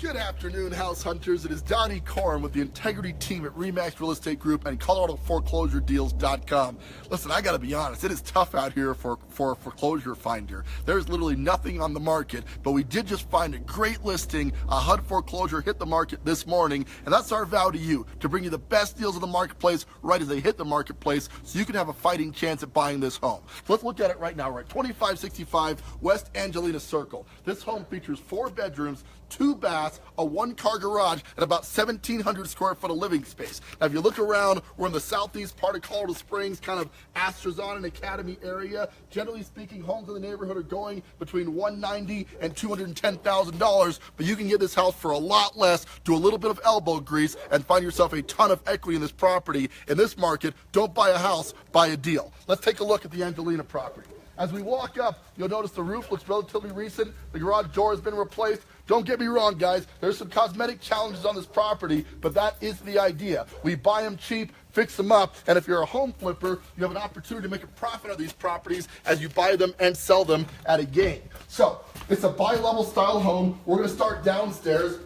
Good afternoon, house hunters. It is Donnie Corn with the Integrity team at RE/MAX Real Estate Group and ColoradoForeclosureDeals.com. Listen, I gotta be honest, it is tough out here for a foreclosure finder. There's literally nothing on the market, but we did just find a great listing. A HUD foreclosure hit the market this morning, and that's our vow to you, to bring you the best deals in the marketplace right as they hit the marketplace so you can have a fighting chance at buying this home. So let's look at it right now. We're at 2565 West Angelina Circle. This home features 4 bedrooms, 2 baths, a 1-car garage, and about 1,700 square foot of living space. Now, if you look around, we're in the southeast part of Colorado Springs, kind of Astrazon and Academy area. Generally speaking, homes in the neighborhood are going between $190,000 and $210,000, but you can get this house for a lot less, do a little bit of elbow grease, and find yourself a ton of equity in this property. In this market, don't buy a house, buy a deal. Let's take a look at the Angelina property. As we walk up, you'll notice the roof looks relatively recent. The garage door has been replaced. Don't get me wrong, guys. There's some cosmetic challenges on this property, but that is the idea. We buy them cheap, fix them up, and if you're a home flipper, you have an opportunity to make a profit on these properties as you buy them and sell them at a gain. So, it's a bi-level style home. We're going to start downstairs.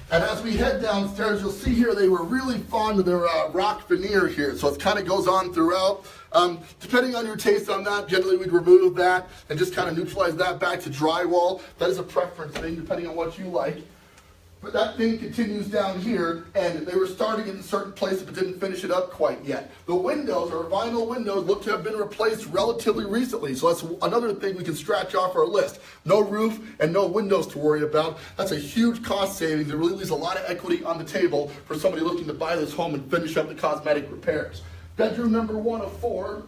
And as we head downstairs, you'll see here they were really fond of their rock veneer here. So it kind of goes on throughout. Depending on your taste on that, generally we'd remove that and just kind of neutralize that back to drywall. That is a preference thing, depending on what you like. But that thing continues down here, and they were starting in certain places but didn't finish it up quite yet. The windows, our vinyl windows, look to have been replaced relatively recently, so that's another thing we can scratch off our list. No roof and no windows to worry about. That's a huge cost savings. It really leaves a lot of equity on the table for somebody looking to buy this home and finish up the cosmetic repairs. Bedroom number 1 of 4.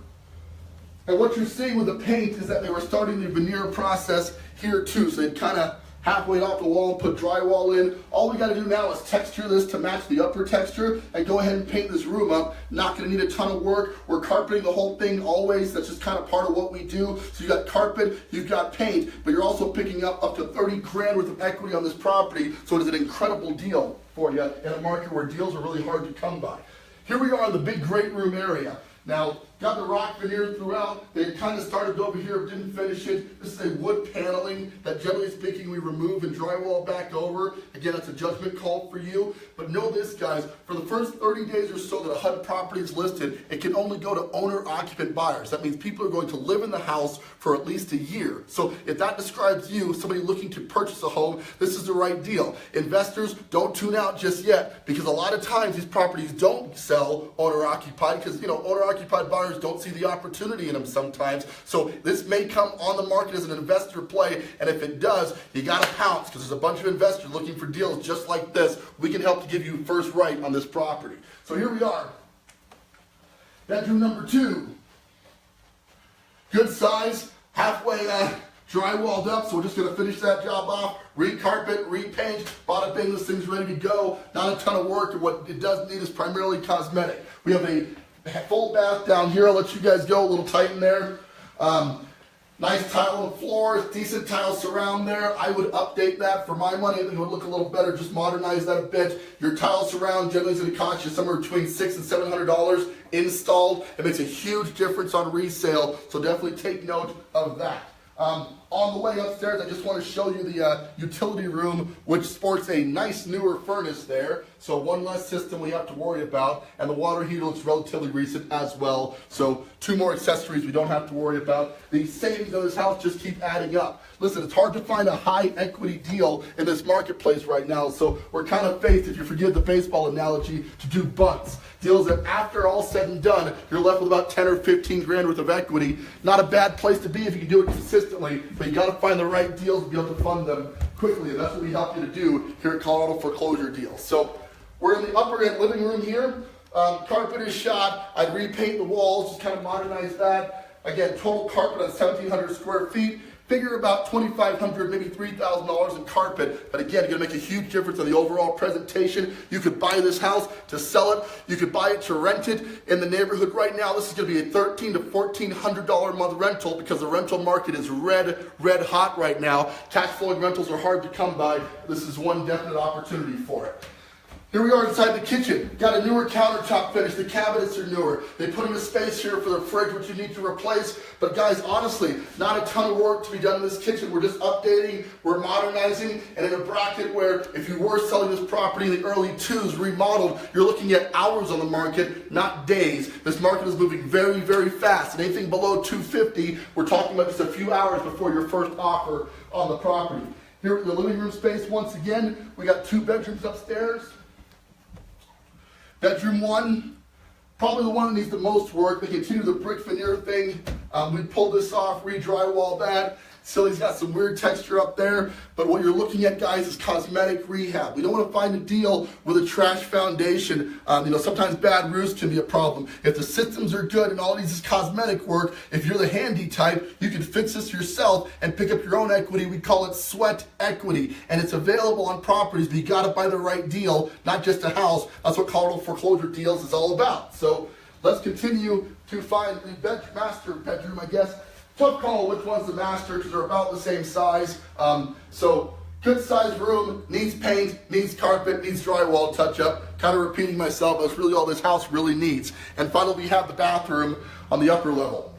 And what you're seeing with the paint is that they were starting the veneer process here too, so they'd kind of halfway off the wall and put drywall in. All we got to do now is texture this to match the upper texture and go ahead and paint this room up. Not going to need a ton of work. We're carpeting the whole thing always. That's just kind of part of what we do. So you got carpet, you've got paint, but you're also picking up to 30 grand worth of equity on this property. So it is an incredible deal for you in a market where deals are really hard to come by. Here we are in the big great room area. Now, got the rock veneer throughout. They kind of started over here, but didn't finish it. This is a wood paneling that, generally speaking, we remove and drywall back over. Again, that's a judgment call for you. But know this, guys, for the first 30 days or so that a HUD property is listed, it can only go to owner-occupant buyers. That means people are going to live in the house for at least a year. So if that describes you, somebody looking to purchase a home, this is the right deal. Investors, don't tune out just yet, because a lot of times these properties don't sell owner-occupied because, owner-occupied buyers don't see the opportunity in them sometimes. So this may come on the market as an investor play, and if it does, you got to pounce, because there's a bunch of investors looking for deals just like this. We can help to give you first right on this property. So here we are. Bedroom number 2. Good size, halfway drywalled up, so we're just going to finish that job off, re-carpet, repaint, bada bing, this thing's ready to go. Not a ton of work, and what it does need is primarily cosmetic. We have a full bath down here. I'll let you guys go, a little tight in there. Nice tile on the floor, decent tile surround there. I would update that for my money. I think it would look a little better, just modernize that a bit. Your tile surround generally is going to cost you somewhere between $600 and $700 installed. It makes a huge difference on resale, so definitely take note of that. On the way upstairs, I just want to show you the utility room, which sports a nice newer furnace there. So one less system we have to worry about. And the water heater looks relatively recent as well. So 2 more accessories we don't have to worry about. The savings of this house just keep adding up. Listen, it's hard to find a high equity deal in this marketplace right now. So we're kind of faced, if you forgive the baseball analogy, to do bunts. Deals that after all said and done, you're left with about 10 or 15 grand worth of equity. Not a bad place to be if you can do it consistently, but you got to find the right deals to be able to fund them quickly. And that's what we help you to do here at Colorado Foreclosure Deals. So we're in the upper end living room here. Carpet is shot. I'd repaint the walls, just kind of modernize that. Again, total carpet on 1,700 square feet. Figure about $2,500, maybe $3,000 in carpet. But again, you're going to make a huge difference on the overall presentation. You could buy this house to sell it. You could buy it to rent it. In the neighborhood right now, this is going to be a $1,300 to $1,400 a month rental, because the rental market is red hot right now. Tax flowing rentals are hard to come by. This is one definite opportunity for it. Here we are inside the kitchen. Got a newer countertop finish. The cabinets are newer. They put in a space here for the fridge, which you need to replace. But guys, honestly, not a ton of work to be done in this kitchen. We're just updating, we're modernizing, and in a bracket where if you were selling this property in the early 2s, remodeled, you're looking at hours on the market, not days. This market is moving very, very fast. And anything below 250, we're talking about just a few hours before your first offer on the property. Here in the living room space, once again, we got 2 bedrooms upstairs. Bedroom 1, probably the one that needs the most work. They continue the brick veneer thing. We pulled this off, re-drywall that. Silly's got some weird texture up there, but what you're looking at, guys, is cosmetic rehab. We don't want to find a deal with a trash foundation. Sometimes bad roofs can be a problem. If the systems are good and all it needs is cosmetic work, if you're the handy type, you can fix this yourself and pick up your own equity. We call it sweat equity, and it's available on properties, but you got to buy the right deal, not just a house. That's what Colorado Foreclosure Deals is all about. So let's continue to find the master bedroom, I guess. Tough call which one's the master because they're about the same size. So good sized room, needs paint, needs carpet, needs drywall touch up. Kind of repeating myself, but it's really all this house really needs. And finally, we have the bathroom on the upper level.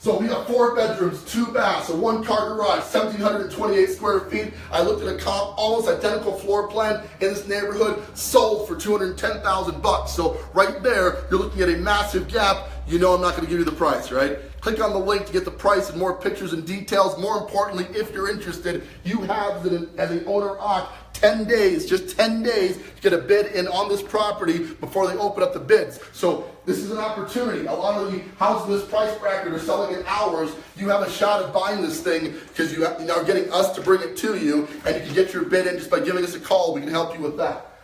So we got 4 bedrooms, 2 baths, a 1-car garage, 1,728 square feet. I looked at a comp, almost identical floor plan in this neighborhood, sold for $210,000. So right there, you're looking at a massive gap. You know I'm not going to give you the price, right? Click on the link to get the price and more pictures and details. More importantly, if you're interested, you have, as an owner-occ, 10 days, just 10 days to get a bid in on this property before they open up the bids. So this is an opportunity. A lot of the houses in this price bracket are selling in hours. You have a shot at buying this thing because you are getting us to bring it to you, and you can get your bid in just by giving us a call. We can help you with that.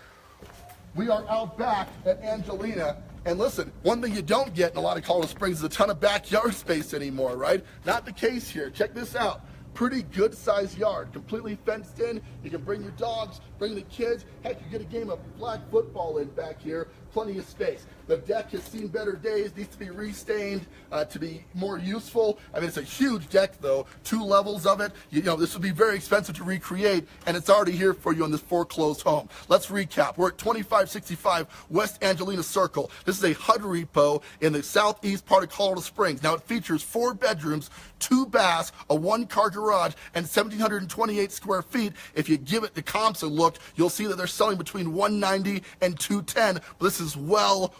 We are out back at Angelina. And listen, one thing you don't get in a lot of Colorado Springs is a ton of backyard space anymore, right? Not the case here. Check this out. Pretty good sized yard, completely fenced in. You can bring your dogs, bring the kids. Heck, you get a game of flag football in back here. Plenty of space. The deck has seen better days, needs to be restained to be more useful. I mean, it's a huge deck though, 2 levels of it. This would be very expensive to recreate, and it's already here for you on this foreclosed home. Let's recap. We're at 2565 West Angelina Circle. This is a HUD repo in the southeast part of Colorado Springs. Now it features 4 bedrooms, 2 baths, a 1-car garage, and 1,728 square feet. If you give it the comps a look, you'll see that they're selling between $190 and $210. But this is well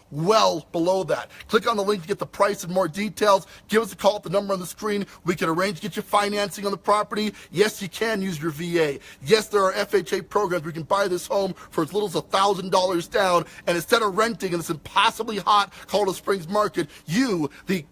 below that. Click on the link to get the price and more details. Give us a call at the number on the screen. We can arrange to get you financing on the property. Yes, you can use your VA. Yes, there are FHA programs where you can buy this home for as little as $1,000 down. And instead of renting in this impossibly hot Colorado Springs market, you, the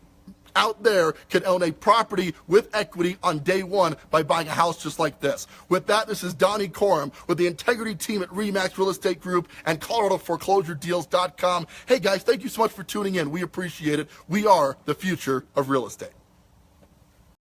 out there, can own a property with equity on day 1 by buying a house just like this. With that, this is Donnie Corum with the Integrity team at RE/MAX Real Estate Group and ColoradoForeclosureDeals.com. Hey guys, thank you so much for tuning in. We appreciate it. We are the future of real estate.